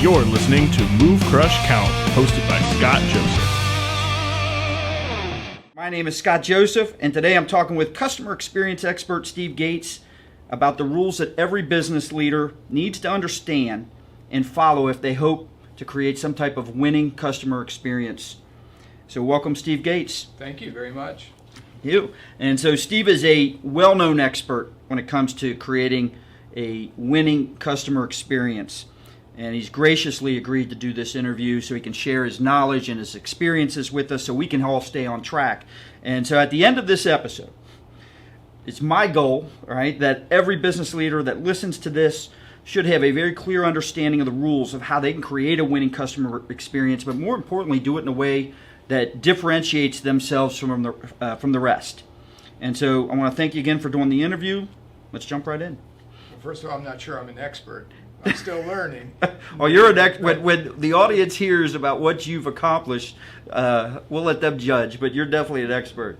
You're listening to Move, Crush, Count, hosted by Scott Joseph. My name is Scott Joseph, and today I'm talking with customer experience expert Steve Gates about the rules that every business leader needs to understand and follow if they hope to create some type of winning customer experience. So welcome, Steve Gates. Thank you very much. You. And so Steve is a well-known expert when it comes to creating a winning customer experience. And he's graciously agreed to do this interview so he can share his knowledge and his experiences with us so we can all stay on track. And so at the end of this episode, it's my goal, right, that every business leader that listens to this should have a very clear understanding of the rules of how they can create a winning customer experience, but more importantly, do it in a way that differentiates themselves from the rest. And so I want to thank you again for doing the interview. Let's jump right in. Well, first of all, I'm not sure I'm an expert. I'm still learning. Well, you're an expert. When the audience hears about what you've accomplished, we'll let them judge, but you're definitely an expert.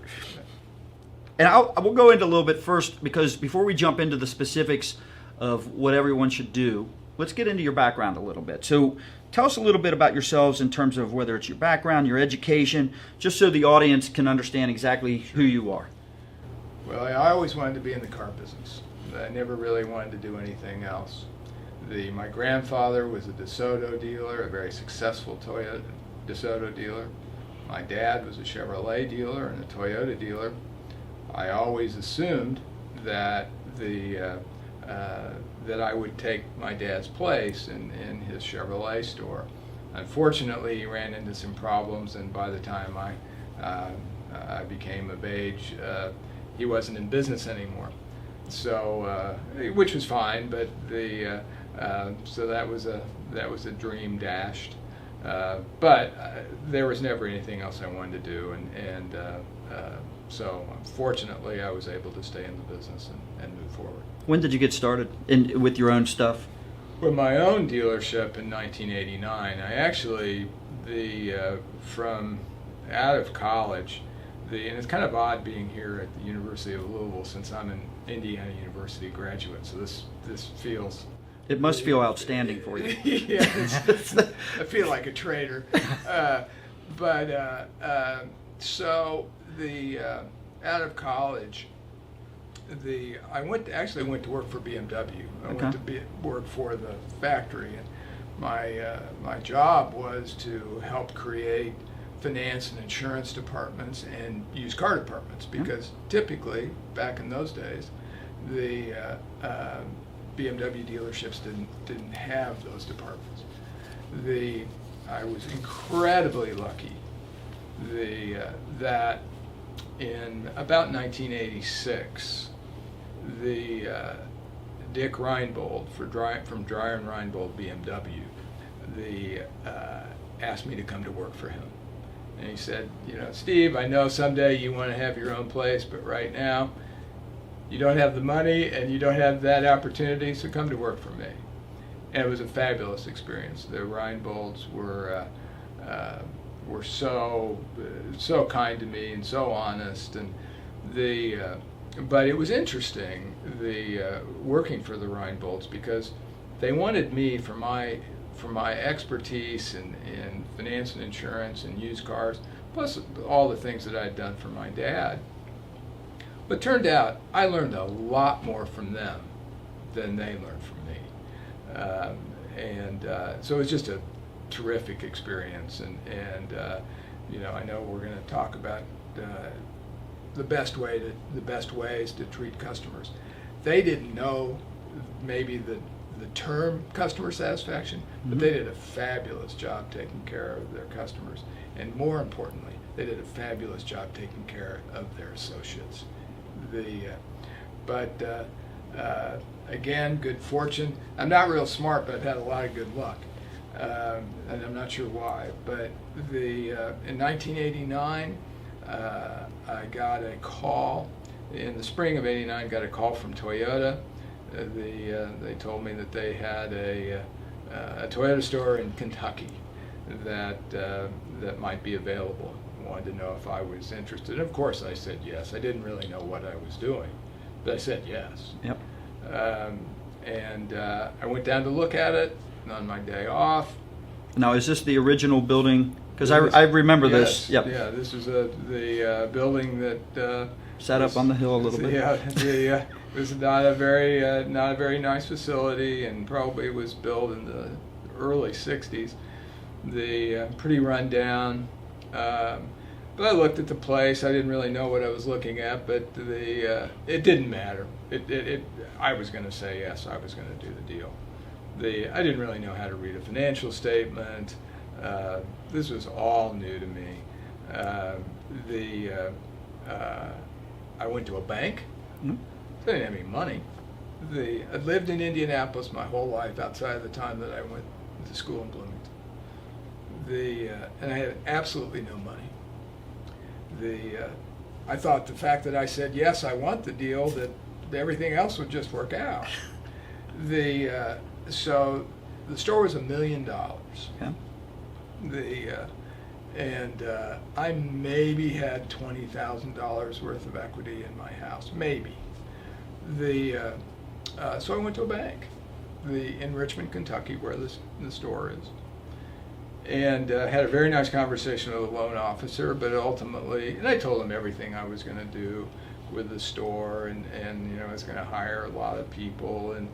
And we'll go into a little bit first, because before we jump into the specifics of what everyone should do, let's get into your background a little bit. So tell us a little bit about yourselves in terms of whether it's your background, your education, just so the audience can understand exactly who you are. Well, I always wanted to be in the car business. I never really wanted to do anything else. My grandfather was a DeSoto dealer, a very successful Toyota DeSoto dealer. My dad was a Chevrolet dealer and a Toyota dealer. I always assumed that that I would take my dad's place in his Chevrolet store. Unfortunately, he ran into some problems, and by the time I became of age, he wasn't in business anymore. So, which was fine, but so that was a dream dashed. But there was never anything else I wanted to do, and so fortunately I was able to stay in the business and move forward. When did you get started with your own stuff? With my own dealership in 1989, I actually, from out of college, and it's kind of odd being here at the University of Louisville since I'm an Indiana University graduate, so this feels... It must feel outstanding for you. Yeah, I feel like a traitor. So out of college, I went to work for BMW. I went to work for the factory, and my job was to help create finance and insurance departments and used car departments, because typically back in those days, the BMW dealerships didn't have those departments. I was incredibly lucky that in about 1986, Dick Reinbold from Dreyer and Reinbold BMW, asked me to come to work for him. And he said, Steve, I know someday you want to have your own place, but right now you don't have the money and you don't have that opportunity, so come to work for me. And it was a fabulous experience. The Reinbolds were so kind to me and so honest, and but it was interesting working for the Reinbolds, because they wanted me for my expertise in finance and insurance and used cars, plus all the things that I'd done for my dad. But turned out I learned a lot more from them than they learned from me, so it was just a terrific experience. And I know we're going to talk about the best ways to treat customers. They didn't know maybe the term customer satisfaction, but they did a fabulous job taking care of their customers, and more importantly, they did a fabulous job taking care of their associates. Again, good fortune. I'm not real smart, but I've had a lot of good luck, and I'm not sure why. But in 1989, I got a call. In the spring of '89, got a call from Toyota. They told me that they had a Toyota store in Kentucky that might be available. Wanted to know if I was interested. And of course, I said yes. I didn't really know what I was doing, but I said yes. Yep. I went down to look at it. on my day off. Now, is this the original building? Because I remember this. Yep. Yeah, this was the building that Sat up on the hill a little bit. Yeah, it was not a very nice facility, and probably was built in the early '60s. Pretty run down. But I looked at the place. I didn't really know what I was looking at, but it didn't matter. I was going to say yes. I was going to do the deal. I didn't really know how to read a financial statement. This was all new to me. I went to a bank. I didn't have any money. I'd lived in Indianapolis my whole life outside of the time that I went to school in Bloomington. And I had absolutely no money. I thought the fact that I said yes, I want the deal, that everything else would just work out. So the store was $1 million. Yeah. And I maybe had $20,000 worth of equity in my house, maybe. So I went to a bank, in Richmond, Kentucky, where the store is, and had a very nice conversation with the loan officer. But ultimately, and I told him everything I was going to do with the store, and I was going to hire a lot of people, and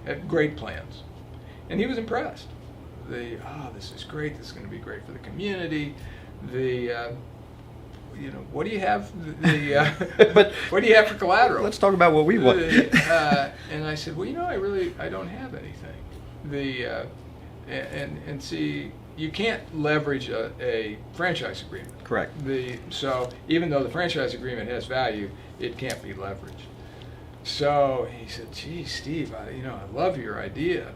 had great plans, and he was impressed. This is great. This is going to be great for the community. What do you have? But what do you have for collateral? Let's talk about what we want. And I said, well, I don't have anything. And see, you can't leverage a franchise agreement. Correct. So even though the franchise agreement has value, it can't be leveraged. So he said, gee, Steve, I love your idea,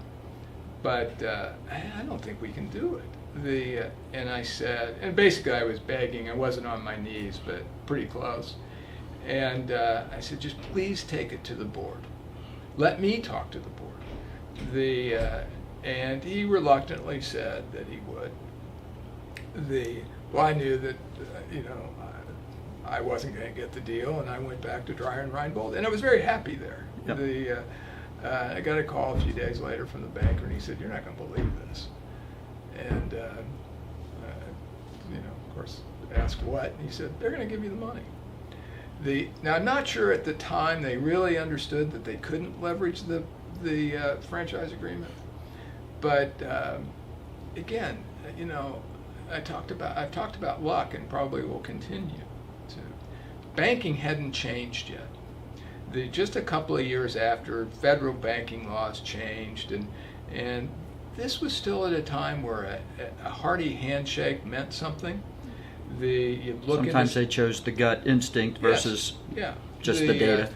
but I don't think we can do it. And I said, and basically I was begging. I wasn't on my knees, but pretty close. And I said, just please take it to the board. Let me talk to the board. And he reluctantly said that he would. Well, I knew that, I wasn't going to get the deal, and I went back to Dreyer and Reinbold, and I was very happy there. Yep. I got a call a few days later from the banker, and he said, "You're not going to believe this." And of course, asked what, and he said, "They're going to give you the money." Now, I'm not sure at the time they really understood that they couldn't leverage the franchise agreement, but again, I've talked about luck, and probably will continue to. Banking hadn't changed yet. Just a couple of years after, federal banking laws changed, and this was still at a time where a hearty handshake meant something. Sometimes they chose the gut instinct versus just the data.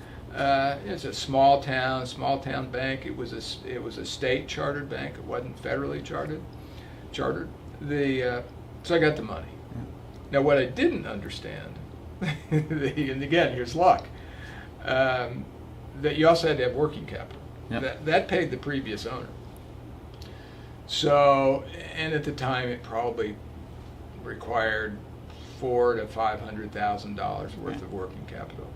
It's a small town bank. It was a state chartered bank. It wasn't federally chartered. So I got the money. Now, what I didn't understand, and again, here's luck, that you also had to have working capital. Yep. That paid the previous owner. So, and at the time, it probably required $400,000 to $500,000 worth of working capital.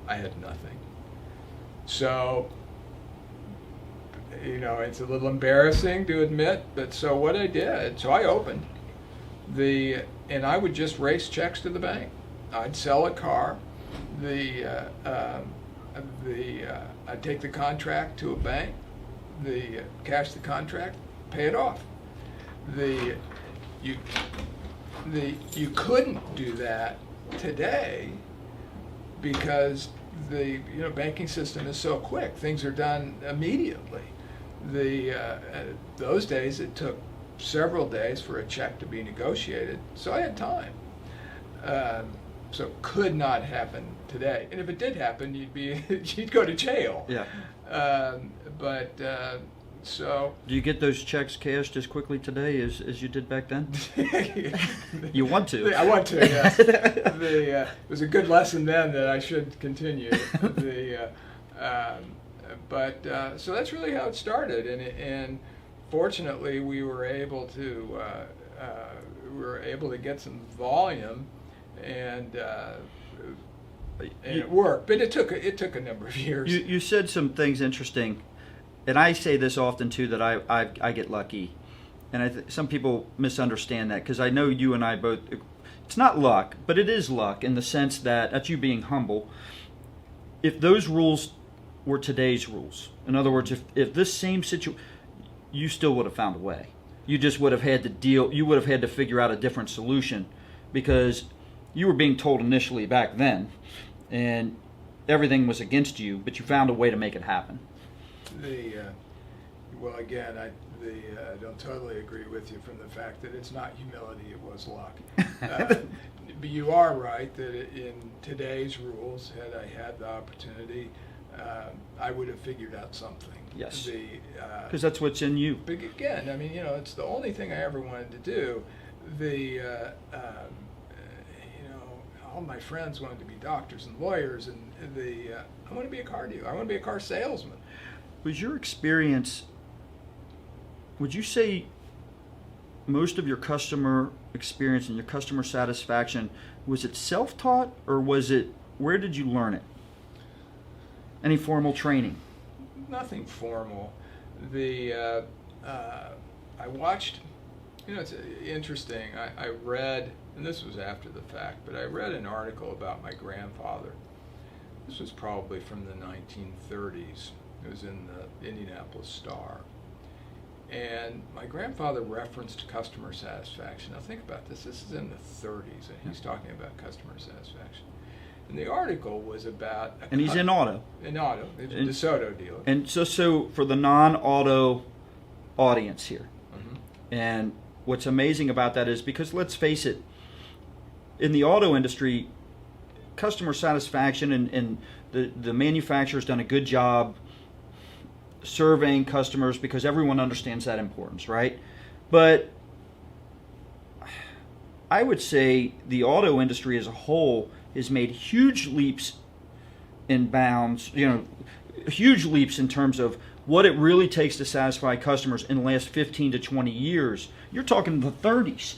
I had nothing. So, it's a little embarrassing to admit, but so what I did, so I opened and I would just race checks to the bank. I'd sell a car. I'd take the contract to a bank, cash the contract, pay it off. You couldn't do that today because the banking system is so quick. Things are done immediately. Those days it took several days for a check to be negotiated, so I had time. So could not happen today. And if it did happen, you'd go to jail. Yeah. So. Do you get those checks cashed as quickly today as you did back then? You want to. I want to, yes. It was a good lesson then that I should continue. So that's really how it started, and fortunately we were able to get some volume, and it worked. But it took a number of years. You said some things interesting and I say this often too, that I get lucky, and some people misunderstand that, because I know you and I both. It's not luck, but it is luck in the sense that that's you being humble. If those rules were today's rules, in other words, if this same situation, you still would have found a way. You just would have had to deal. You would have had to figure out a different solution, because you were being told initially back then, and everything was against you, but you found a way to make it happen. Well, again, I don't totally agree with you from the fact that it's not humility, it was luck. But you are right that in today's rules, had I had the opportunity, I would have figured out something. Yes. Because that's what's in you. But again, I mean, it's the only thing I ever wanted to do. All my friends wanted to be doctors and lawyers, and I want to be a car dealer. I want to be a car salesman. Was your experience, would you say most of your customer experience and your customer satisfaction, was it self-taught, or where did you learn it? Any formal training? Nothing formal. I watched, it's interesting. I read, and this was after the fact, but I read an article about my grandfather. This was probably from the 1930s. It was in the Indianapolis Star. And my grandfather referenced customer satisfaction. Now think about this. This is in the 30s, and he's talking about customer satisfaction. And the article was about... And he's in auto. In auto. He's a DeSoto dealer. And so for the non-auto audience here, and what's amazing about that is, because let's face it, in the auto industry, customer satisfaction and the manufacturer's done a good job surveying customers, because everyone understands that importance, right? But I would say the auto industry as a whole has made huge leaps and bounds, huge leaps in terms of what it really takes to satisfy customers in the last 15 to 20 years. You're talking the 30s.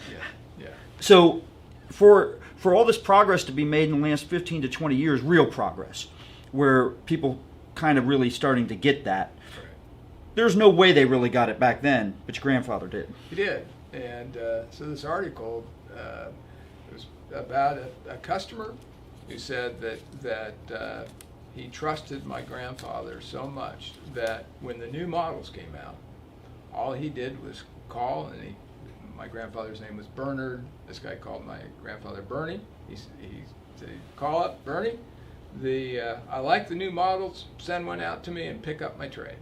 Yeah. So for all this progress to be made in the last 15 to 20 years, real progress, where people kind of really starting to get that. Right. There's no way they really got it back then, but your grandfather did. He did. And so this article was about a customer who said that he trusted my grandfather so much that when the new models came out, all he did was call, and my grandfather's name was Bernard. This guy called my grandfather Bernie. He said, call up Bernie. I like the new models. Send one out to me and pick up my trade.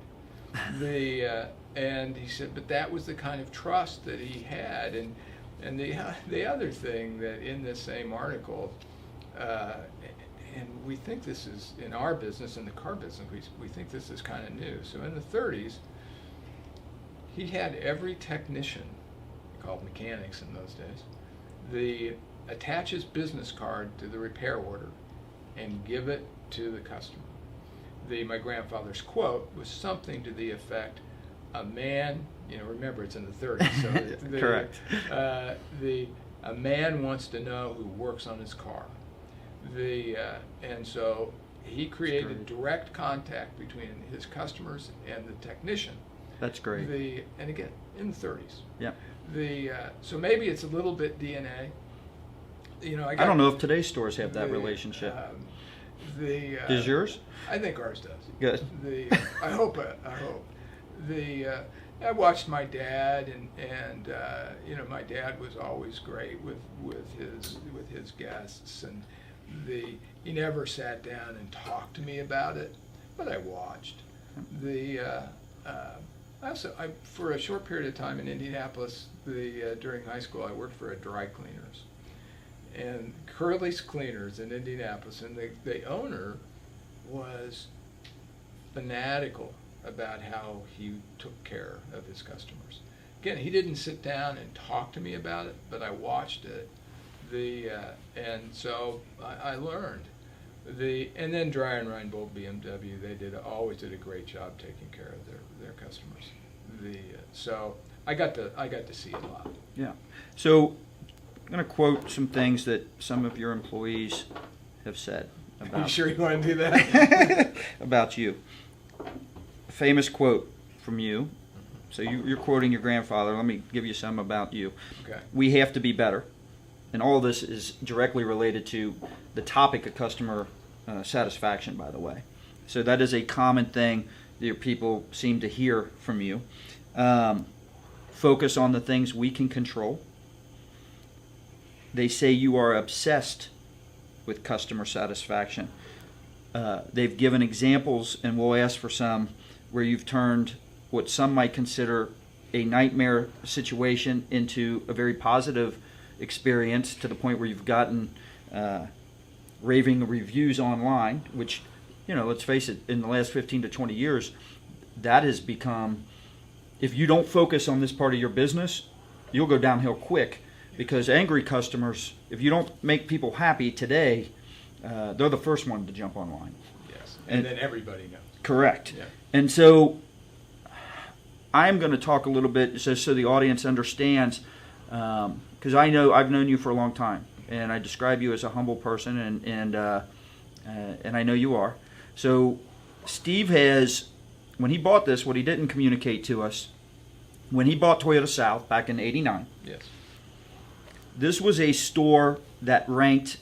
And he said, but that was the kind of trust that he had. And the other thing that in this same article, and we think this is in our business, in the car business, we think this is kind of new. So in the 30s, he had every technician, called mechanics in those days, attach his business card to the repair order and give it to the customer. My grandfather's quote was something to the effect, a man, remember it's in the 30s, so correct. A man wants to know who works on his car. And so he created direct contact between his customers and the technician. That's great. And again, in the 30s. Yeah. So maybe it's a little bit DNA. I don't know if today's stores have that relationship. Does yours? I think ours does. Good. I hope. I watched my dad, and my dad was always great with his guests, and he never sat down and talked to me about it, but I watched. For a short period of time in Indianapolis, during high school, I worked for a dry cleaners, and Curly's Cleaners in Indianapolis, and the owner was fanatical about how he took care of his customers. Again, he didn't sit down and talk to me about it, but I watched it. And so I learned. And then Dry and Reinbold BMW, they always did a great job taking care of their customers. So I got to see it a lot. Yeah. So I'm going to quote some things that some of your employees have said about. You sure you want to do that? About you. famous quote from you. So you're quoting your grandfather. Let me give you some about you. Okay. We have to be better. And all of this is directly related to the topic of customer satisfaction, by the way. So that is a common thing that your people seem to hear from you. Focus on the things we can control. They say you are obsessed with customer satisfaction. They've given examples, and we'll ask for some, where you've turned what some might consider a nightmare situation into a very positive experience, to the point where you've gotten raving reviews online, which, let's face it, in the last 15 to 20 years, that has become, if you don't focus on this part of your business, you'll go downhill quick, because angry customers, if you don't make people happy today, they're the first one to jump online. Yes, and then everybody knows. Correct. Yeah. And so I'm going to talk a little bit so the audience understands, because I know I've known you for a long time, and I describe you as a humble person, and I know you are. So Steve has, when he bought this, what he didn't communicate to us, when he bought Toyota South back in '89, Yes. this was a store that ranked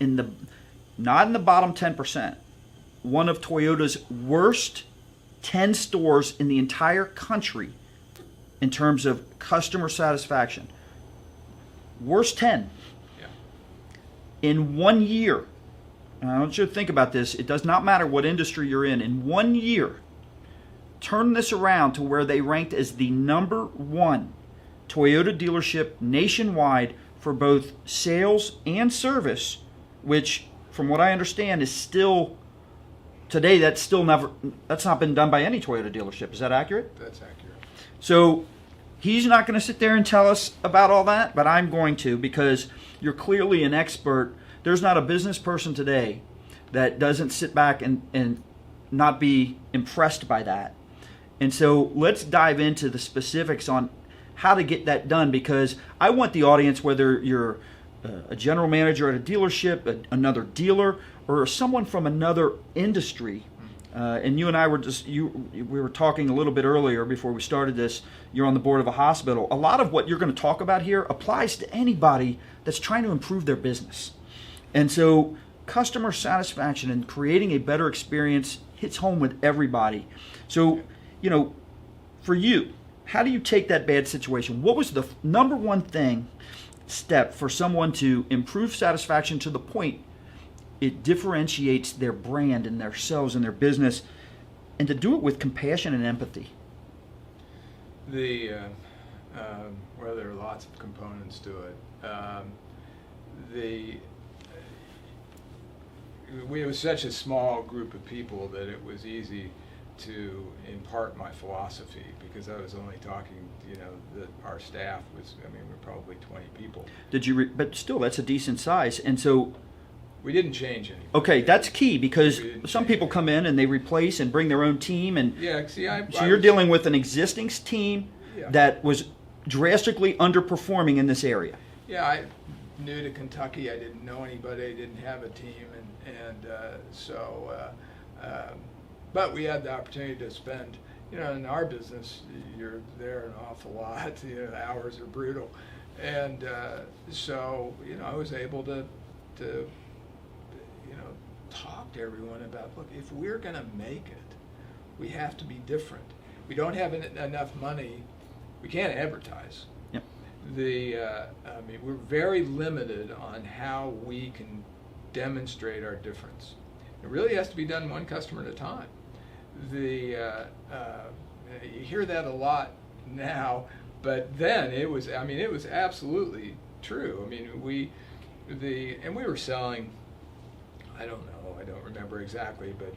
not in the bottom 10%, one of Toyota's worst 10 stores in the entire country in terms of customer satisfaction. Worst 10. Yeah. In 1 year, and I want you to think about this, it does not matter what industry you're in 1 year, turn this around to where they ranked as the number one Toyota dealership nationwide for both sales and service, which, from what I understand, is still today, that's not been done by any Toyota dealership. Is that accurate? That's accurate. So he's not going to sit there and tell us about all that, but I'm going to, because you're clearly an expert. There's not a business person today that doesn't sit back and not be impressed by that. And so let's dive into the specifics on how to get that done, because I want the audience, whether you're a general manager at a dealership, another dealer, or someone from another industry, and you and I were we were talking a little bit earlier before we started this, you're on the board of a hospital. A lot of what you're going to talk about here applies to anybody that's trying to improve their business. And so customer satisfaction and creating a better experience hits home with everybody. So, for you, how do you take that bad situation? What was the number one step for someone to improve satisfaction to the point it differentiates their brand and themselves and their business, and to do it with compassion and empathy? There are lots of components to it. We was such a small group of people that it was easy to impart my philosophy, because I was only talking, that our staff was, we're probably 20 people. But still, that's a decent size. And so we didn't change anything. Okay, that's key, because some people come in and they replace and bring their own team, and so you're dealing with an existing team that was drastically underperforming in this area. Yeah, I new to Kentucky. I didn't know anybody. I didn't have a team, but we had the opportunity to spend, in our business, you're there an awful lot. The hours are brutal, and so I was able to talk to everyone about, look, if we're going to make it, we have to be different. We don't have enough money. We can't advertise. Yep. We're very limited on how we can demonstrate our difference. It really has to be done one customer at a time. You hear that a lot now, but then it was absolutely true. We were selling, I don't remember exactly, but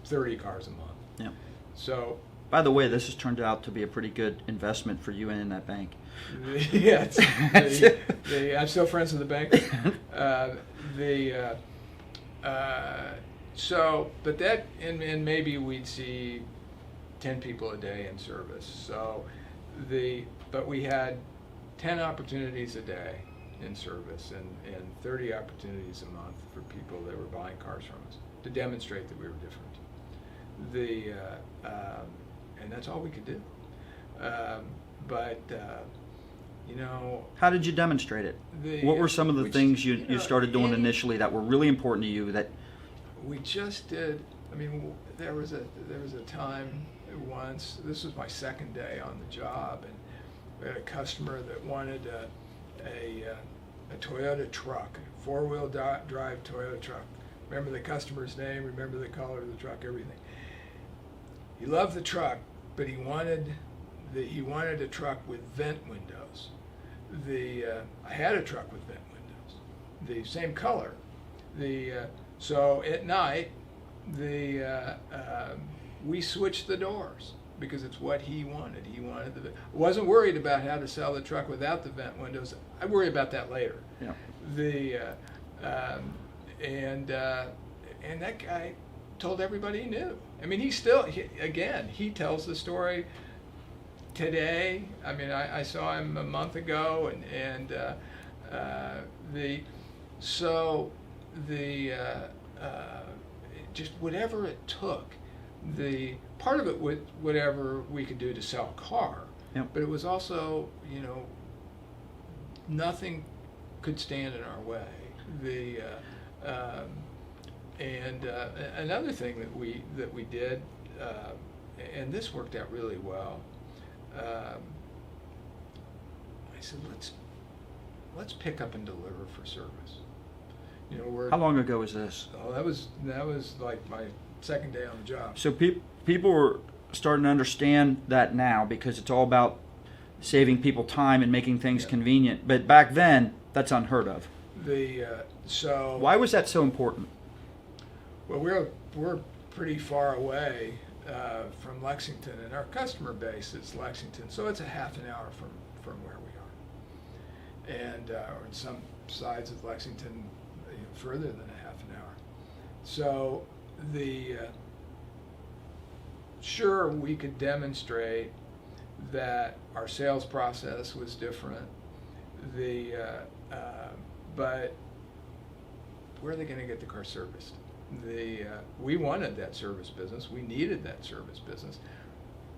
30 cars a month. Yeah. So, by the way, this has turned out to be a pretty good investment for you and in that bank. Yeah, I'm still friends with the bank. But that, and maybe we'd see 10 people a day in service. So, but we had 10 opportunities a day in service, and 30 opportunities a month for people that were buying cars from us, to demonstrate that we were different. And that's all we could do. How did you demonstrate it? What were some of the things you started doing initially that were really important to you that we just did? I mean, there was a time once, this was my second day on the job, and we had a customer that wanted a Toyota truck, four-wheel drive Toyota truck. Remember the customer's name, remember the color of the truck, everything. He loved the truck, but he wanted a truck with vent windows. I had a truck with vent windows, the same color. So at night, we switched the doors because it's what he wanted. He wanted wasn't worried about how to sell the truck without the vent windows. I worry about that later. Yeah. And that guy told everybody he knew. I mean, he tells the story today. I mean, I saw him a month ago, just whatever it took. The part of it with whatever we could do to sell a car, Yep. but it was also, nothing could stand in our way. Another thing that we did, and this worked out really well. I said, let's pick up and deliver for service. How long ago was this? Oh, that was like my second day on the job. So people were starting to understand that now because it's all about saving people time and making things convenient. But back then, that's unheard of. Why was that so important? Well, we're pretty far away from Lexington, and our customer base is Lexington, so it's a half an hour from where we are, and or in some sides of Lexington, further than a half an hour. So sure, we could demonstrate that our sales process was different. But where are they going to get the car serviced? We wanted that service business. We needed that service business.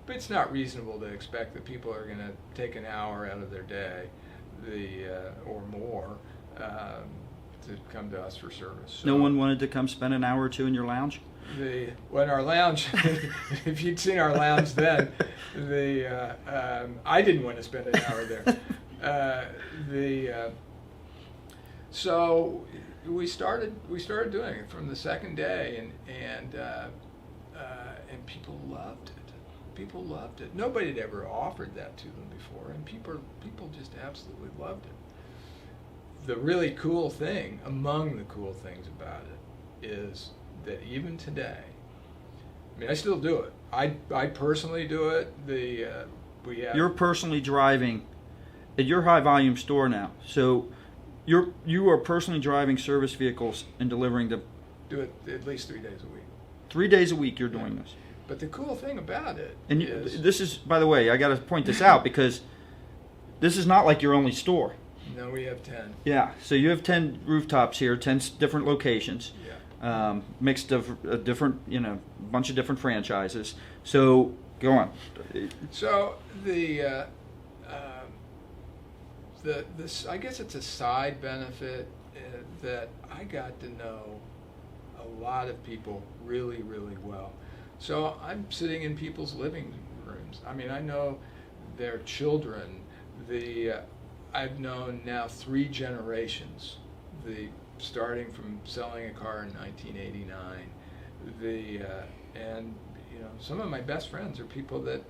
But it's not reasonable to expect that people are going to take an hour out of their day, or more, to come to us for service. So, no one wanted to come spend an hour or two in your lounge? In our lounge, if you'd seen our lounge then, I didn't want to spend an hour there. So we started doing it from the second day, and people loved it. People loved it. Nobody had ever offered that to them before, and people just absolutely loved it. The really cool thing, among the cool things about it, is that even today, I mean, I still do it. I personally do it. You're personally driving at your high volume store now, so you are personally driving service vehicles and delivering them. Do it at least 3 days a week. 3 days a week you're doing this. But the cool thing about it this is, by the way, I got to point this out because this is not like your only store. No, we have 10. Yeah, so you have 10 rooftops here, 10 different locations. Yeah. Mixed of different, bunch of different franchises. So go on. So I guess it's a side benefit that I got to know a lot of people really, really well. So I'm sitting in people's living rooms. I mean, I know their children. I've known now 3 generations. Starting from selling a car in 1989, and some of my best friends are people that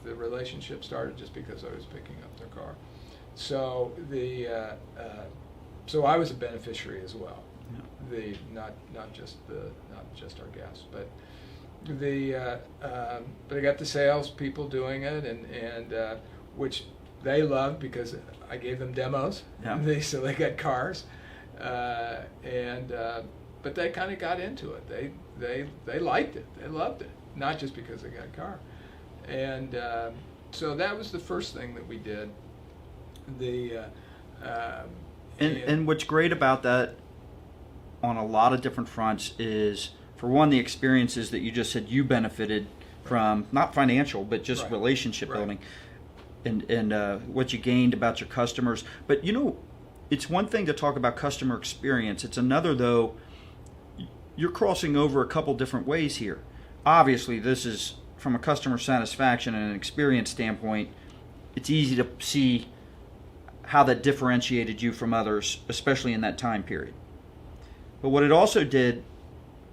the relationship started just because I was picking up their car. So so I was a beneficiary as well. Yeah. Not just our guests, but but I got the sales people doing it, and which they loved because I gave them demos. Yeah. So they got cars. But they kind of got into it. They liked it. They loved it. Not just because they got a car. And so that was the first thing that we did. And what's great about that on a lot of different fronts is for one, the experiences that you just said you benefited from, not financial, but just Right. relationship Right. building, and what you gained about your customers. But it's one thing to talk about customer experience. It's another, though, you're crossing over a couple different ways here. Obviously, this is from a customer satisfaction and an experience standpoint. It's easy to see how that differentiated you from others, especially in that time period. But what it also did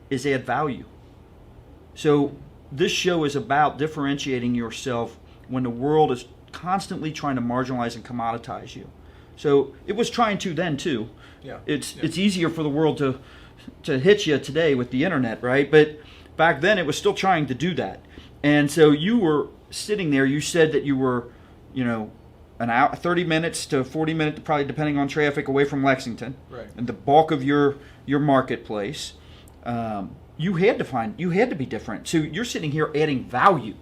is add value. So this show is about differentiating yourself when the world is constantly trying to marginalize and commoditize you. So it was trying to then too. Yeah. It's easier for the world to hit you today with the internet, right? But back then it was still trying to do that. And so you were sitting there, you said that you were, an hour, 30 minutes to 40 minutes, probably depending on traffic, away from Lexington. Right. And the bulk of your marketplace. You had to be different. So you're sitting here adding value.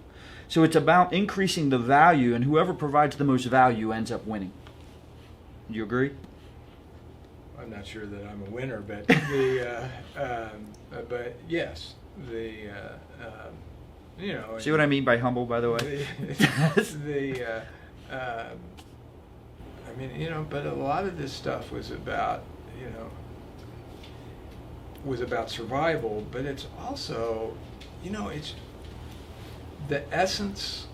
So it's about increasing the value, and whoever provides the most value ends up winning. You agree? I'm not sure that I'm a winner, but but yes, See what I mean by humble, by the way? But a lot of this stuff was about survival, but it's also, it's the essence.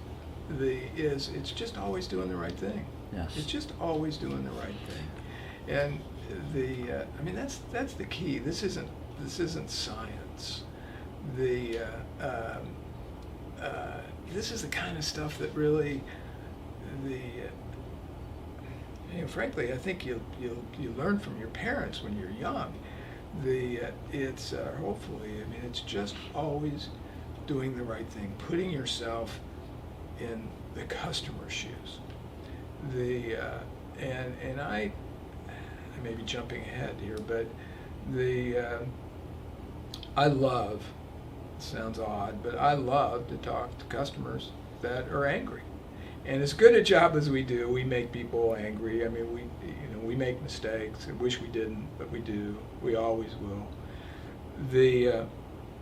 It's just always doing the right thing. Yes. It's just always doing the right thing, and that's the key. This isn't science. This is the kind of stuff that really frankly, I think you learn from your parents when you're young. It's just always doing the right thing, putting yourself in the customer's shoes. And I may be jumping ahead here, but I love, it sounds odd, but I love to talk to customers that are angry. And as good a job as we do, we make people angry. I mean, we make mistakes. I wish we didn't, but we do. We always will.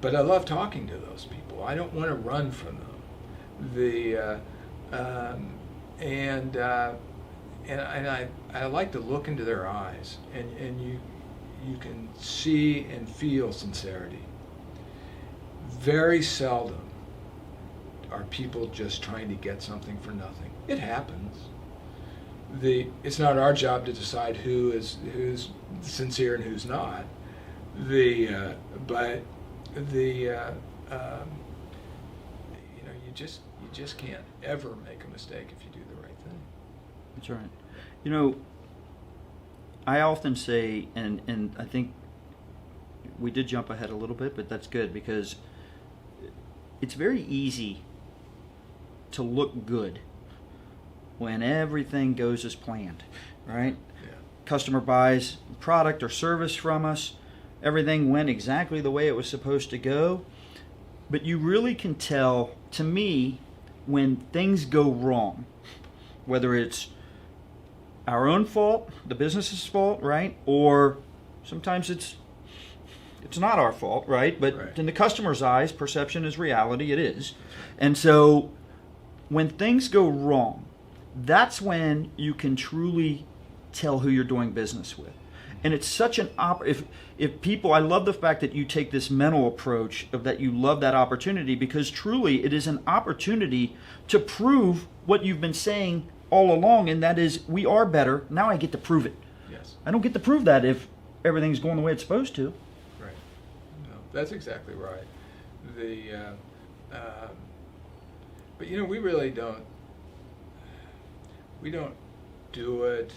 But I love talking to those people. I don't want to run from them. And I like to look into their eyes, and you can see and feel sincerity. Very seldom are people just trying to get something for nothing. It happens. It's not our job to decide who's sincere and who's not. You just can't ever make a mistake if you do the right thing. That's right. I often say, and I think we did jump ahead a little bit, but that's good, because it's very easy to look good when everything goes as planned, right? Yeah. Customer buys product or service from us, everything went exactly the way it was supposed to go, but you really can tell, to me, when things go wrong, whether it's our own fault, the business's fault, right? Or sometimes it's not our fault, right? But Right. in the customer's eyes, perception is reality. It is. And so when things go wrong, that's when you can truly tell who you're doing business with. And it's such an if people, I love the fact that you take this mental approach of that you love that opportunity, because truly it is an opportunity to prove what you've been saying all along, and that is, we are better. Now I get to prove it. Yes. I don't get to prove that if everything's going the way it's supposed to. Right. No, that's exactly right. But we really don't. We don't do it.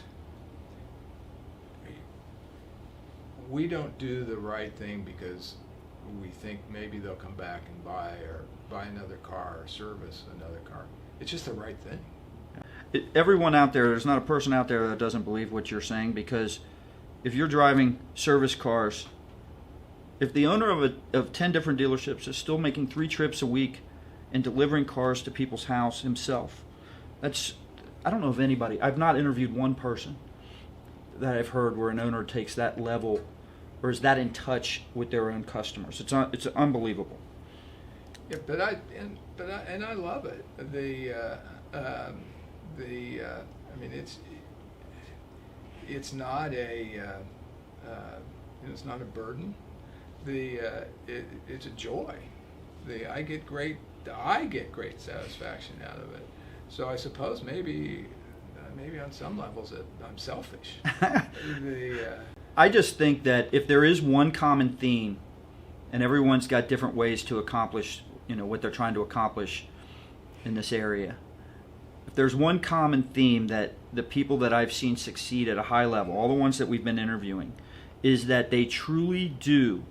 We don't do the right thing because we think maybe they'll come back and buy another car or service another car. It's just the right thing. Everyone out there's not a person out there that doesn't believe what you're saying, because if you're driving service cars, if the owner of 10 different dealerships is still making 3 trips a week and delivering cars to people's house himself, I don't know of anybody. I've not interviewed one person that I've heard where an owner takes that level or is that in touch with their own customers? It's unbelievable. Yeah, but I love it. I mean, it's not it's not a burden. It's a joy. I get great satisfaction out of it. So I suppose maybe on some levels I'm selfish. I just think that if there is one common theme, and everyone's got different ways to accomplish, what they're trying to accomplish in this area. If there's one common theme that the people that I've seen succeed at a high level, all the ones that we've been interviewing, is that they truly do,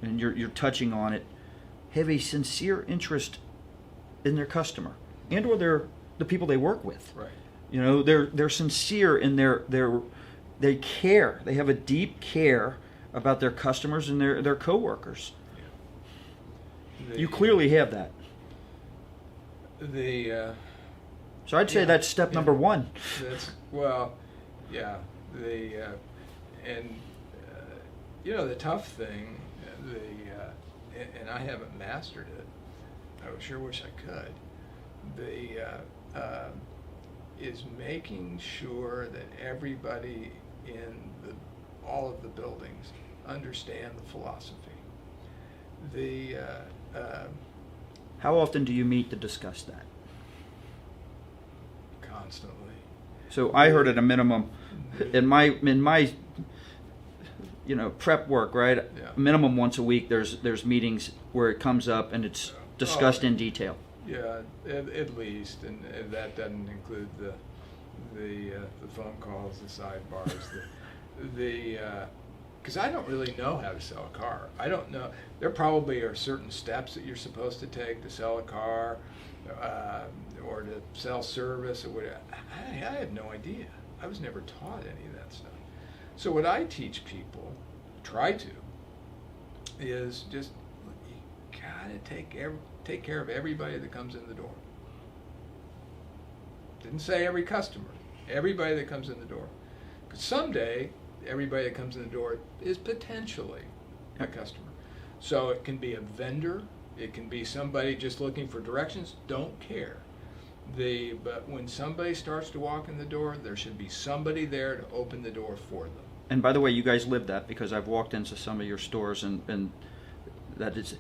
and you're touching on it, have a sincere interest in their customer and or the people they work with. Right. They're sincere in they care. They have a deep care about their customers and their coworkers. Yeah. You clearly have that. So I'd say that's step number one. The tough thing, and I haven't mastered it. I sure wish I could. Is making sure that everybody in all of the buildings understand the philosophy. How often do you meet to discuss that? Constantly. So I heard at a minimum, in my prep work, right? Yeah. Minimum once a week. There's meetings where it comes up and it's discussed in detail. Yeah, at least, and that doesn't include the phone calls, the sidebars, because I don't really know how to sell a car. I don't know. There probably are certain steps that you're supposed to take to sell a car, or to sell service, or whatever. I have no idea. I was never taught any of that stuff. So what I teach people, try to, is just you gotta take care of everybody that comes in the door. Didn't say every customer. Everybody that comes in the door. Because someday, everybody that comes in the door is potentially a customer. So it can be a vendor. It can be somebody just looking for directions. Don't care. But when somebody starts to walk in the door, there should be somebody there to open the door for them. And by the way, you guys live that, because I've walked into some of your stores and that is,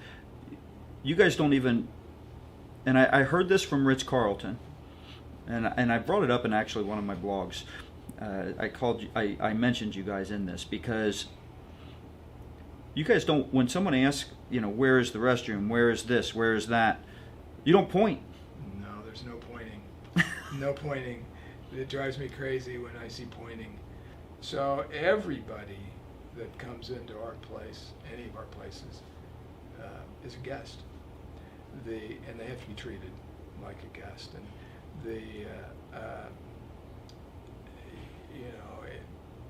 you guys don't even, and I heard this from Ritz Carlton, and I brought it up in actually one of my blogs. I mentioned you guys in this because you guys don't, when someone asks, where is the restroom, where is this, where is that, you don't point. No, there's no pointing. No pointing. It drives me crazy when I see pointing. So everybody that comes into our place, any of our places, is a guest. And they have to be treated like a guest. And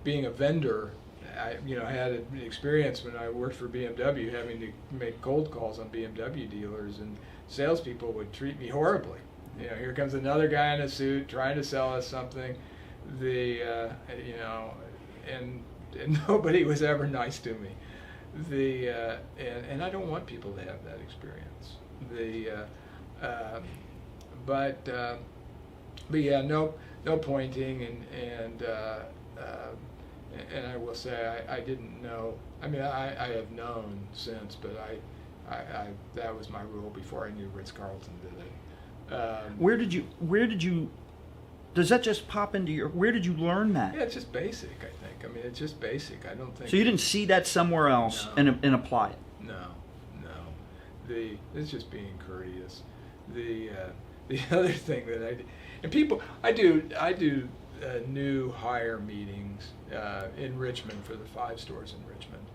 being a vendor, I had an experience when I worked for BMW, having to make cold calls on BMW dealers, and salespeople would treat me horribly. Here comes another guy in a suit trying to sell us something. And nobody was ever nice to me. And I don't want people to have that experience. But yeah, no pointing, and I will say I didn't know. I mean, I have known since, but I that was my rule before I knew Ritz Carlton did it. Where did you? Does that just pop into your? Where did you learn that? Yeah, it's just basic. I think. I mean, it's just basic. I don't think. So you didn't see that somewhere else and apply it. No. It's just being courteous. The other thing that I do, and people, I do new hire meetings in Richmond for the 5 stores in Richmond.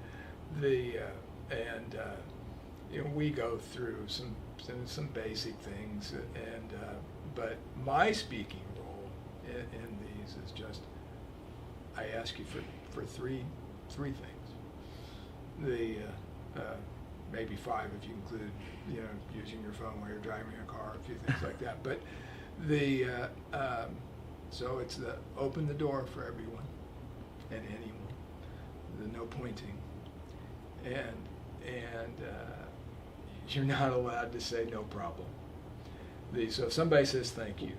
We go through some basic things, but my speaking role in these is just I ask you for three things. Maybe 5 if you include using your phone while you're driving a car, a few things like that. But so it's open the door for everyone and anyone. The no pointing, and you're not allowed to say no problem. So if somebody says thank you,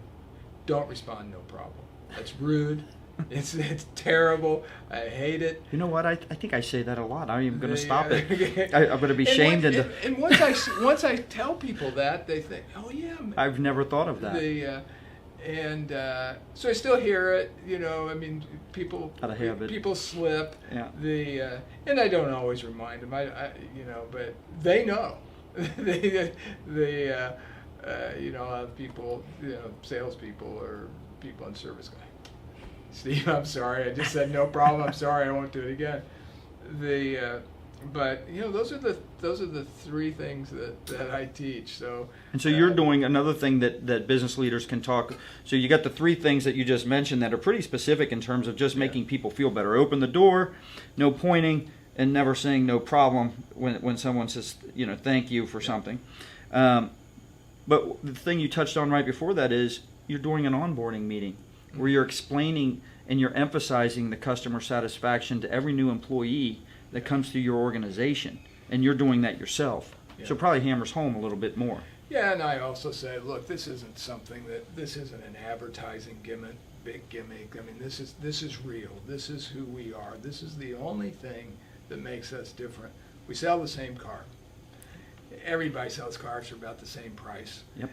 don't respond no problem. That's rude. It's terrible. I hate it. You know what? I think I say that a lot. I'm even going to stop it. I'm going to be shamed. And once I tell people that, they think, oh yeah. I've never thought of that. So I still hear it. I mean, people out of habit. People slip. Yeah. And I don't always remind them. But they know. they a lot of people, salespeople or people on service guy. Steve, I'm sorry. I just said no problem. I'm sorry. I won't do it again. But those are the three things that I teach. So you're doing another thing that business leaders can talk. So you got the three things that you just mentioned that are pretty specific in terms of just making people feel better. Open the door, no pointing, and never saying no problem when someone says thank you for something. But the thing you touched on right before that is you're doing an onboarding meeting where you're explaining and you're emphasizing the customer satisfaction to every new employee that comes through your organization, and you're doing that yourself. Yeah. So it probably hammers home a little bit more. Yeah, and I also say, look, this isn't an advertising big gimmick. I mean, this is real. This is who we are. This is the only thing that makes us different. We sell the same car. Everybody sells cars for about the same price. Yep.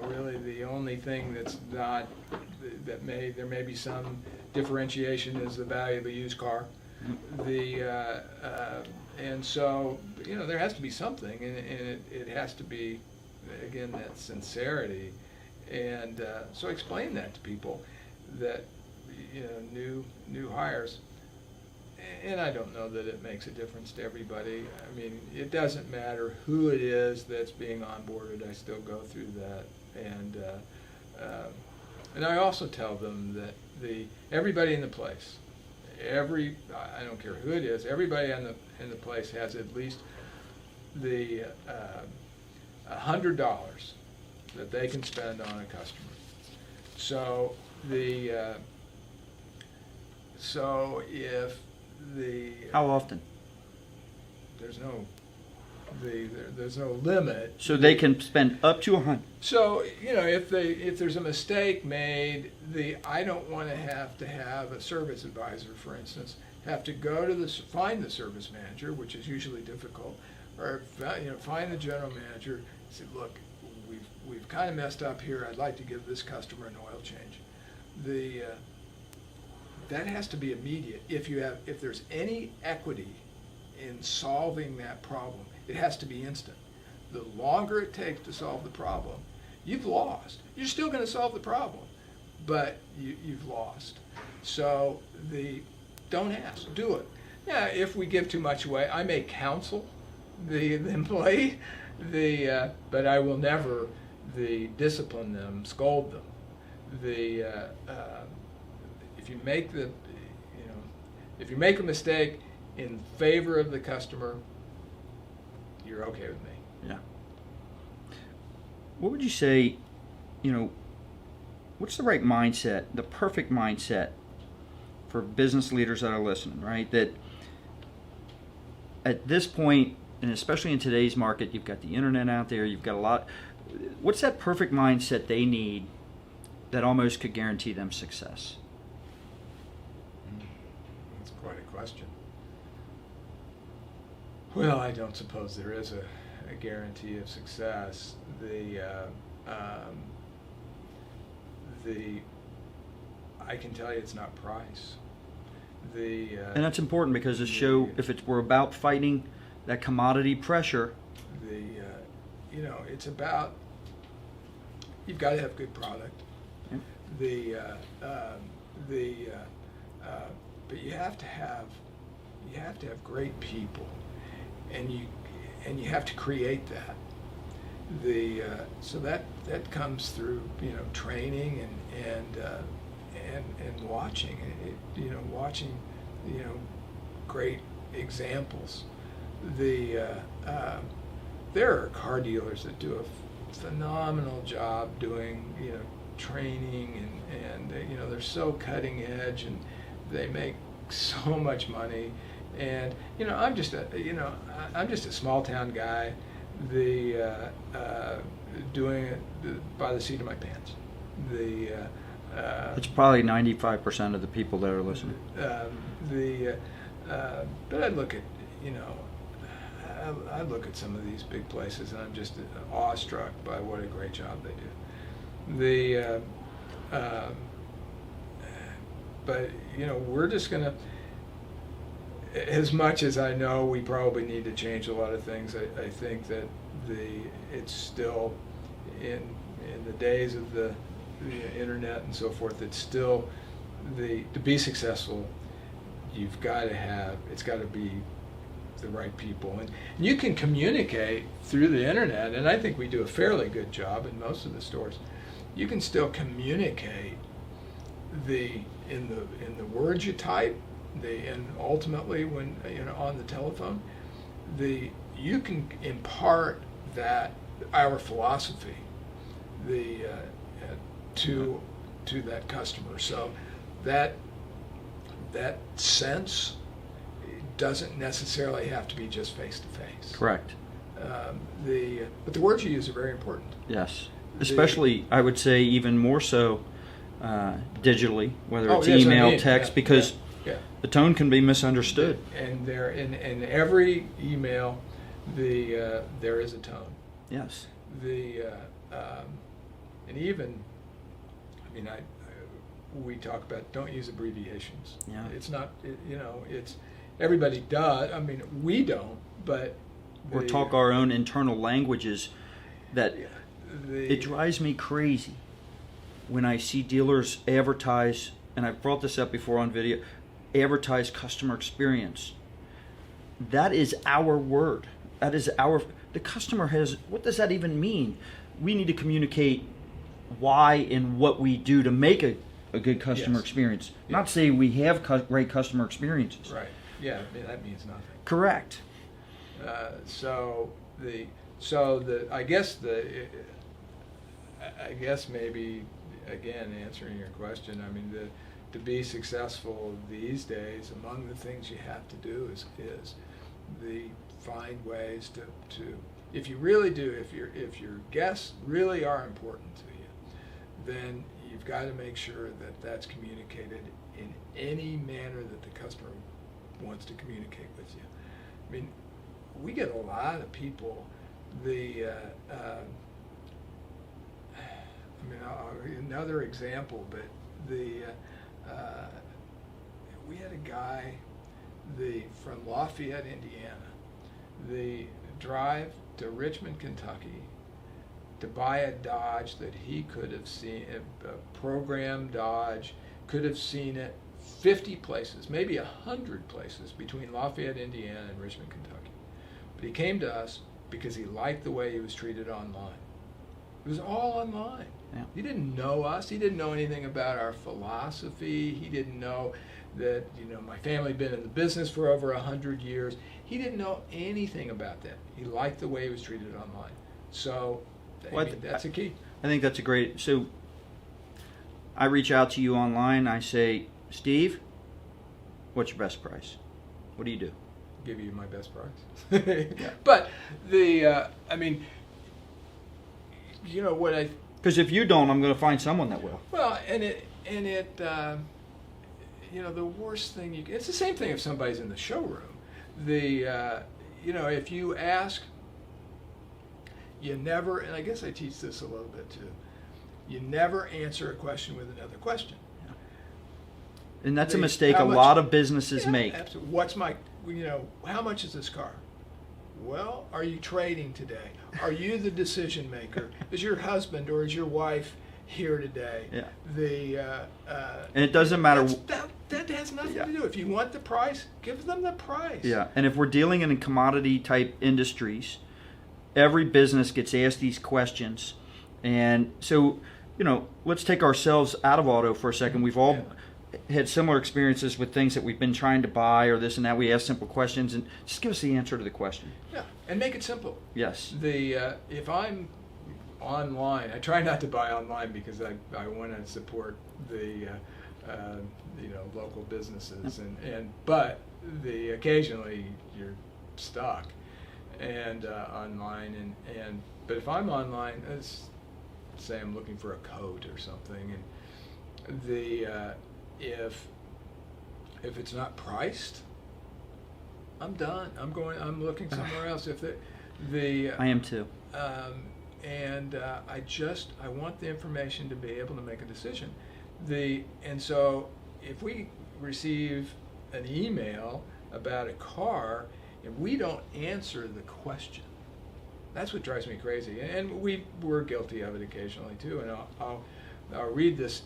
Really the only thing that's not there may be some differentiation is the value of a used car. And so there has to be something, and it has to be, again, that sincerity. And so I explain that to people that new hires. And I don't know that it makes a difference to everybody. I mean, it doesn't matter who it is that's being onboarded. I still go through that, and I also tell them that everybody in the place, I don't care who it is, everybody in the place has at least the $100 that they can spend on a customer. So if how often? There's no limit. So they can spend up to 100. So if there's a mistake made, I don't want to have a service advisor, for instance, have to go to find the service manager, which is usually difficult, or find the general manager and say, look, we've kind of messed up here. I'd like to give this customer an oil change. That has to be immediate. If there's any equity in solving that problem, it has to be instant. The longer it takes to solve the problem, you've lost. You're still going to solve the problem, but you've lost. So don't ask, do it. Yeah, if we give too much away, I may counsel the employee, but I will never discipline them, scold them. If you make a mistake in favor of the customer, you're okay with me. Yeah. What would you say, what's the right mindset, the perfect mindset for business leaders that are listening, right? That at this point, and especially in today's market, you've got the internet out there, you've got a lot. What's that perfect mindset they need that almost could guarantee them success? That's quite a question. Well, I don't suppose there is a guarantee of success. I can tell you it's not price. And that's important because we're about fighting that commodity pressure. It's about, you've got to have good product. Yep. But you have to have great people, and you have to create that. So that comes through training and watching great examples. There are car dealers that do a phenomenal job doing training and they're so cutting edge and they make so much money, And I'm just a small town guy, doing it by the seat of my pants. It's probably 95% of the people that are listening. But I look at I look at some of these big places, and I'm just awestruck by what a great job they do. But we're just gonna. As much as I know we probably need to change a lot of things, I think that it's still in the days of the internet and so forth. It's still to be successful. It's got to be the right people, and you can communicate through the internet. And I think we do a fairly good job in most of the stores. You can still communicate in the words you type. And ultimately, when on the telephone, you can impart our philosophy to that customer. So that sense doesn't necessarily have to be just face to face. Correct. But the words you use are very important. Yes, especially I would say even more so digitally, whether it's email, text, because. Yeah. The tone can be misunderstood. And there, in every email, there is a tone. Yes. And even, we talk about don't use abbreviations. Yeah. It's not, it's everybody does. We don't, but or talk our own internal languages. That it drives me crazy when I see dealers advertise, and I've brought this up before on video. Advertise customer experience. That is our word. That is the customer has, what does that even mean? We need to communicate why and what we do to make a good customer experience. Yes. Not say we have great customer experiences. Right. Yeah, that means nothing. Correct. I guess maybe, again, answering your question, to be successful these days, among the things you have to do is find ways to if you really do, if your guests really are important to you, then you've got to make sure that that's communicated in any manner that the customer wants to communicate with you. We get a lot of people. Another example, but we had a guy from Lafayette, Indiana, drive to Richmond, Kentucky to buy a Dodge that he could have seen, a program Dodge, could have seen it 50 places, maybe 100 places between Lafayette, Indiana and Richmond, Kentucky. But he came to us because he liked the way he was treated online. It was all online. Yeah. He didn't know us. He didn't know anything about our philosophy. He didn't know that my family had been in the business for over 100 years. He didn't know anything about that. He liked the way he was treated online. So that's a key. I think that's a great. So I reach out to you online. I say, Steve, what's your best price? What do you do? Give you my best price. Yeah. But what I. Because if you don't, I'm going to find someone that will. Well, the worst thing it's the same thing if somebody's in the showroom. If you ask, you never, and I guess I teach this a little bit too, you never answer a question with another question. Yeah. And that's a mistake a lot of businesses make. Absolutely. What's how much is this car? Well, are you trading today? Are you the decision maker? Is your husband or is your wife here today? Yeah. And it doesn't matter. That has nothing to do. If you want the price, give them the price. Yeah. And if we're dealing in commodity type industries, every business gets asked these questions. And so, let's take ourselves out of auto for a second. We've all had similar experiences with things that we've been trying to buy or this and that. We ask simple questions and just give us the answer to the question. Yeah, and make it simple. Yes. If I'm online, I try not to buy online because I want to support the local businesses, but occasionally you're stuck and online, but if I'm online, let's say I'm looking for a coat or something, and if it's not priced, I'm done. I'm looking somewhere else. If I am too. I want the information to be able to make a decision. And so if we receive an email about a car and we don't answer the question, that's what drives me crazy. And we're guilty of it occasionally too. And I'll read this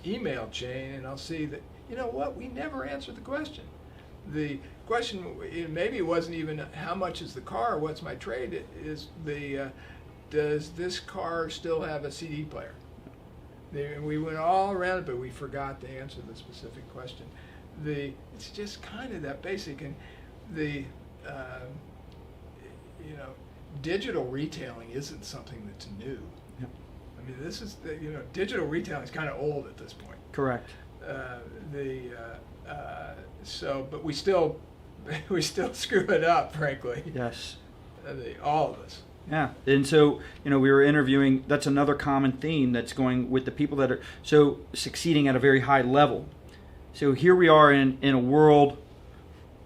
email chain and I'll see that, you know what, we never answered the question. The question, maybe it wasn't even how much is the car, what's my trade, does this car still have a CD player? We went all around it, but we forgot to answer the specific question. It's just kind of that basic, and digital retailing isn't something that's new. Yep. I mean, this is digital retailing is kind of old at this point. Correct. But we still screw it up, frankly. Yes. All of us. Yeah, and so, we were interviewing, that's another common theme that's going with the people that are succeeding at a very high level. So here we are in a world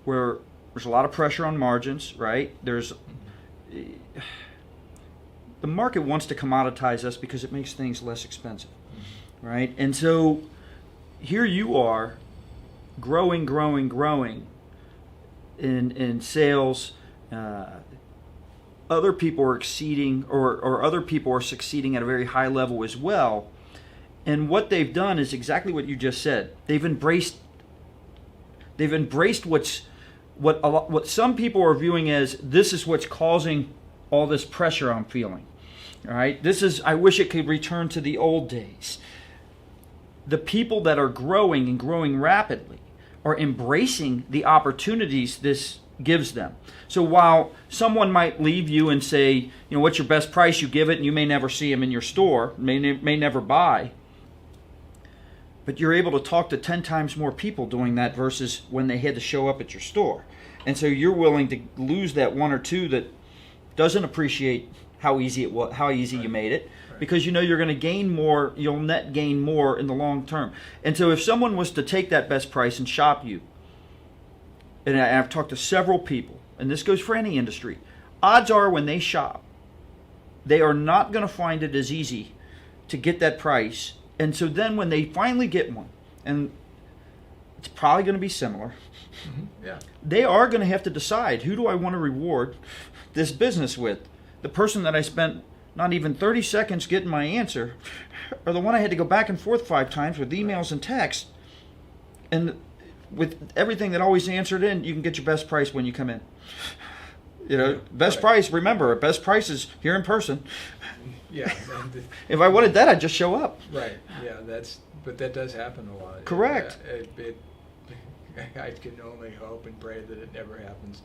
where there's a lot of pressure on margins, right? The market wants to commoditize us because it makes things less expensive, right? And so here you are growing in sales. Other people are exceeding, or other people are succeeding at a very high level as well. And what they've done is exactly what you just said. They've embraced what some people are viewing as, this is what's causing all this pressure I'm feeling. All right? I wish it could return to the old days. The people that are growing and growing rapidly are embracing the opportunities this gives them. So while someone might leave you and say, what's your best price, you give it, and you may never see them in your store, may never buy, but you're able to talk to 10 times more people doing that versus when they had to show up at your store. And so you're willing to lose that one or two that doesn't appreciate how easy it was, how easy you made it, because you're going to gain more, you'll net gain more in the long term. And so if someone was to take that best price and shop you, and I've talked to several people, and this goes for any industry, odds are when they shop, they are not going to find it as easy to get that price. And so then when they finally get one, and it's probably going to be similar, yeah, they are going to have to decide, who do I want to reward this business with? The person that I spent not even 30 seconds getting my answer, or the one I had to go back and forth 5 times with emails and text. And with everything that always answered in, you can get your best price when you come in. Best price, remember, best price is here in person. Yeah. If I wanted that, I'd just show up. Right, yeah, but that does happen a lot. Correct. I can only hope and pray that it never happens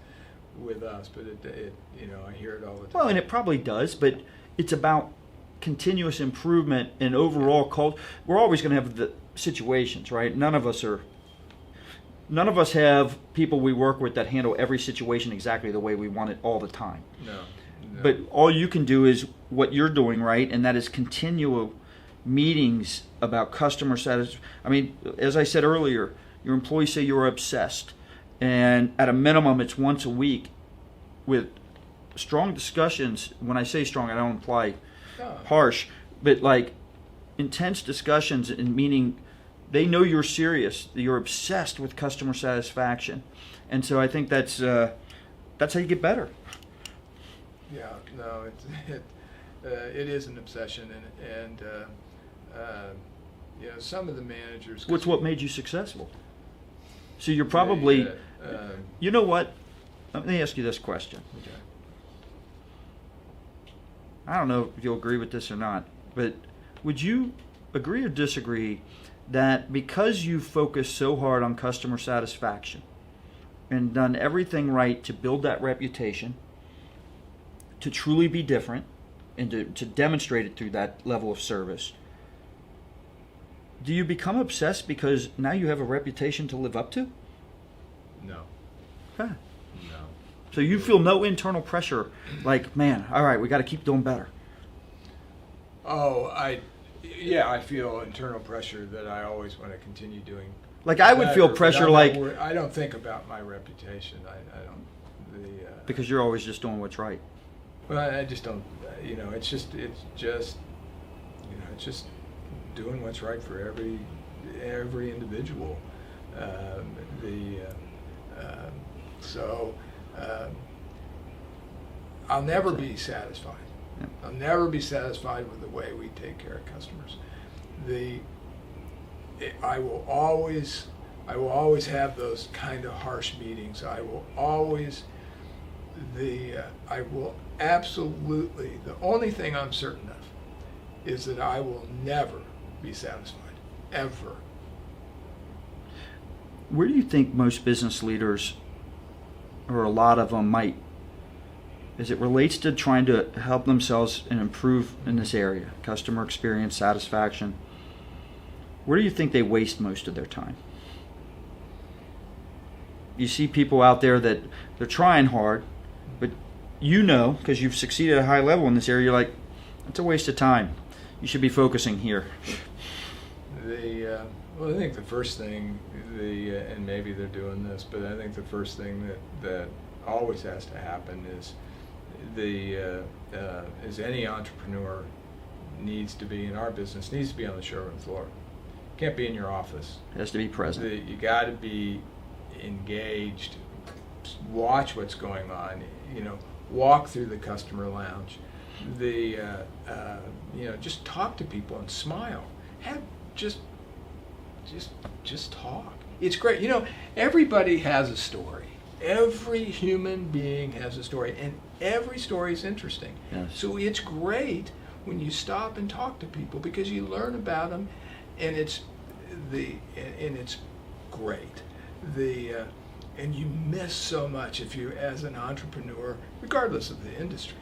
with us, but I hear it all the time. Well, and it probably does, but it's about continuous improvement and overall culture. We're always going to have the situations, right? None of us have people we work with that handle every situation exactly the way we want it all the time. No. But all you can do is what you're doing, right? And that is continual meetings about customer satisfaction. I mean, as I said earlier, your employees say you're obsessed. And at a minimum, it's once a week with strong discussions. When I say strong, I don't imply harsh, but like intense discussions, and meaning they know you're serious, that you're obsessed with customer satisfaction. And so I think that's how you get better. Yeah, no, it is an obsession, and some of the managers. What's what made you successful? So you're probably, you know what? Let me ask you this question. Okay. I don't know if you'll agree with this or not, but would you agree or disagree that because you focus so hard on customer satisfaction and done everything right to build that reputation, to truly be different, and to demonstrate it through that level of service, do you become obsessed because now you have a reputation to live up to? No. Huh. No. So you feel no internal pressure, like, man, all right, we got to keep doing better. Oh, I feel internal pressure that I always want to continue doing. Like I would feel pressure, like I don't think about my reputation. I don't. Because you're always just doing what's right. Well, I just don't. It's just doing what's right for every individual. I'll never be satisfied. Yeah. I'll never be satisfied with the way we take care of customers. I will always have those kind of harsh meetings. I will absolutely, the only thing I'm certain of is that I will never be satisfied, ever. Where do you think most business leaders, or a lot of them, might, as it relates to trying to help themselves and improve in this area, customer experience, satisfaction, where do you think they waste most of their time? You see people out there that they're trying hard, but because you've succeeded at a high level in this area, you're like, it's a waste of time. You should be focusing here. Well, I think the first thing, and maybe they're doing this, but I think the first thing that always has to happen is any entrepreneur needs to be in our business, needs to be on the showroom floor. Can't be in your office. It has to be present. You got to be engaged. Watch what's going on. Walk through the customer lounge. Just talk to people and smile. Just talk. It's great. Everybody has a story. Every human being has a story, and every story is interesting. Yes. So it's great when you stop and talk to people because you learn about them, and it's great. And you miss so much if you, as an entrepreneur, regardless of the industry,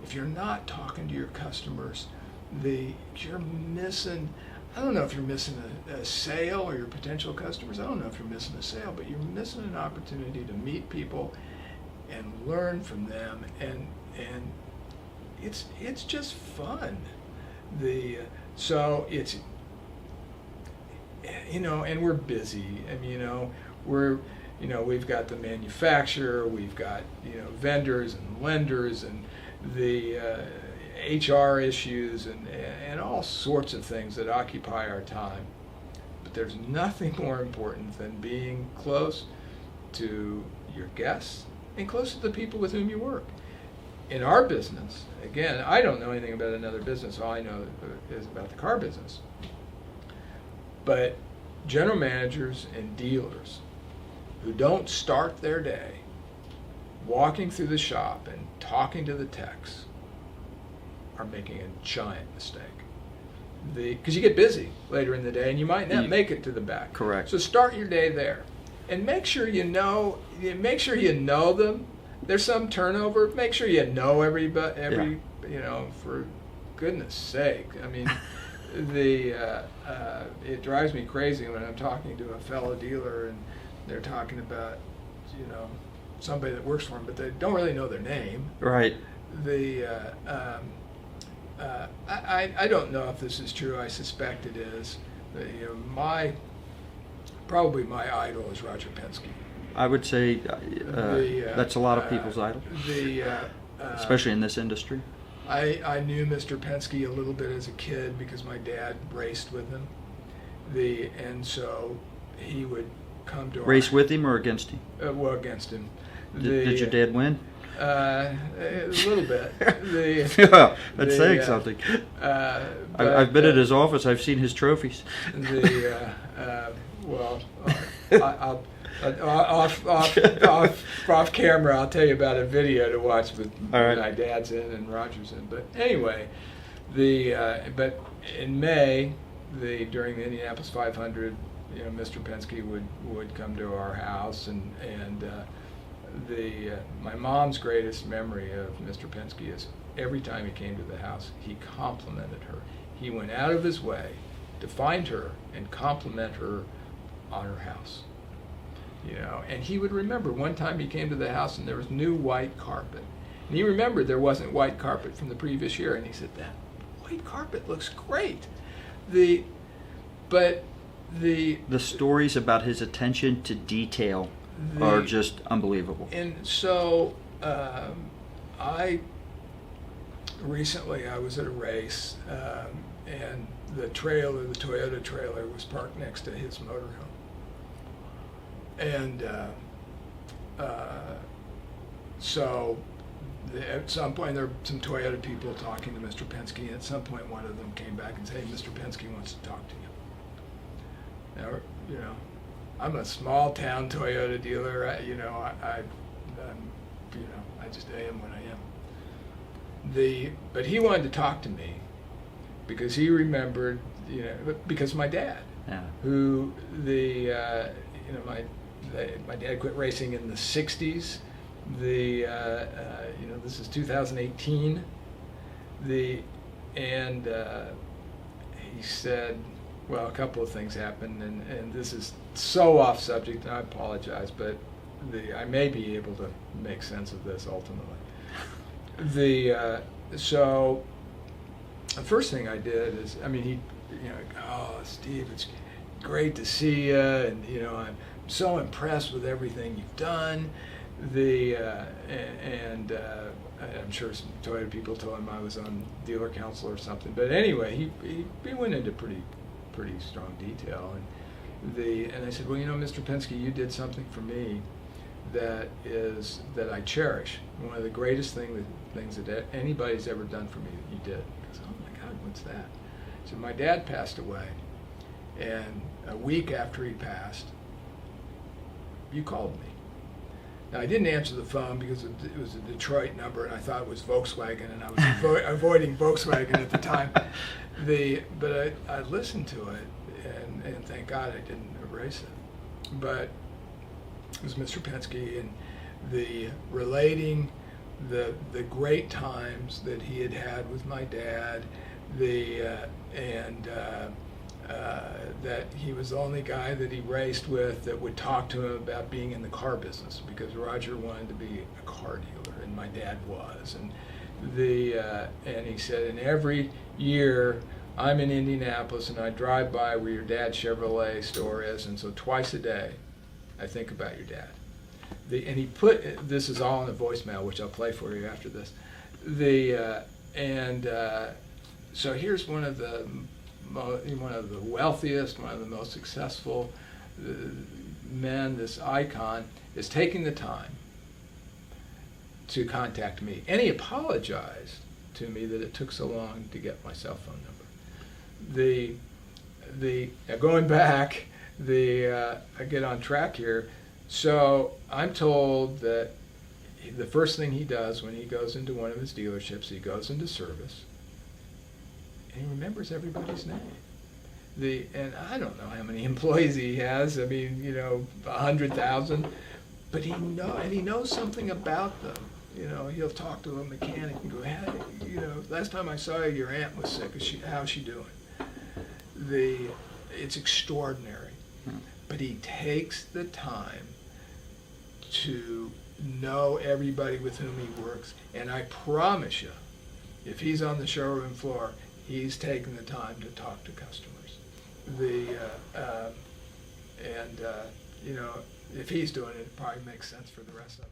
if you're not talking to your customers, you're missing. I don't know if you're missing a sale or your potential customers. I don't know if you're missing a sale, but you're missing an opportunity to meet people and learn from them, and it's just fun. So it's and we're busy. I mean, we've got the manufacturer, we've got vendors and lenders and the HR issues and all sorts of things that occupy our time. But there's nothing more important than being close to your guests and close to the people with whom you work. In our business, again, I don't know anything about another business. All I know is about the car business. But general managers and dealers who don't start their day walking through the shop and talking to the techs are making a giant mistake. Because you get busy later in the day and you might not make it to the back. Correct. So start your day there, and make sure you know them. There's some turnover. Make sure you know everybody. For goodness sake. I mean, it drives me crazy when I'm talking to a fellow dealer and they're talking about somebody that works for them, but they don't really know their name. Right. I don't know if this is true. I suspect it is. Probably my idol is Roger Penske. I would say that's a lot of people's idol, especially in this industry. I knew Mr. Penske a little bit as a kid because my dad raced with him. And so he would come to race with him or against him? Well, against him. Did your dad win? A little bit. Yeah, that's saying something. I've been at his office. I've seen his trophies. Off camera, I'll tell you about a video to watch with my dad's in and Roger's in. But anyway, but in May, during the Indianapolis 500, Mr. Penske would come to our house, and my mom's greatest memory of Mr. Penske is every time he came to the house, he complimented her. He went out of his way to find her and compliment her on her house. And he would remember one time he came to the house and there was new white carpet. And he remembered there wasn't white carpet from the previous year, and he said, that white carpet looks great. The stories about his attention to detail are just unbelievable. And so recently I was at a race, and the Toyota trailer was parked next to his motorhome. And so at some point there were some Toyota people talking to Mr. Penske, and at some point one of them came back and said, hey, Mr. Penske wants to talk to you. Now, I'm a small town Toyota dealer. I just am what I am. But he wanted to talk to me because he remembered, because my dad, who my dad quit racing in the 60s. This is 2018. He said, well, a couple of things happened, and this is so off subject, and I apologize, but I may be able to make sense of this ultimately. So the first thing I did is, oh, Steve, it's great to see you, and I'm so impressed with everything you've done. I'm sure some Toyota people told him I was on dealer council or something. But anyway, he went into pretty strong detail, and I said, well, Mr. Penske, you did something for me that I cherish. One of the greatest things that anybody's ever done for me that you did. I said, oh my God, what's that? So my dad passed away, and a week after he passed, you called me. Now, I didn't answer the phone because it was a Detroit number, and I thought it was Volkswagen, and I was avoiding Volkswagen at the time. But I listened to it, and thank God I didn't erase it. But it was Mr. Penske, and relating the great times that he had had with my dad, that he was the only guy that he raced with that would talk to him about being in the car business, because Roger wanted to be a car dealer and my dad was, and he said, and every year I'm in Indianapolis and I drive by where your dad's Chevrolet store is, and so twice a day I think about your dad. And he put, this is all in a voicemail, which I'll play for you after this. So here's one of the wealthiest, one of the most successful men, this icon, is taking the time to contact me. And he apologized to me that it took so long to get my cell phone number. Now going back, I get on track here. So I'm told that the first thing he does when he goes into one of his dealerships, he goes into service, and he remembers everybody's name. And I don't know how many employees he has. 100,000. But he knows something about them. He'll talk to a mechanic and go, hey, last time I saw you, your aunt was sick. How's she doing? It's extraordinary. But he takes the time to know everybody with whom he works. And I promise you, if he's on the showroom floor, he's taking the time to talk to customers. If he's doing it, it probably makes sense for the rest of us.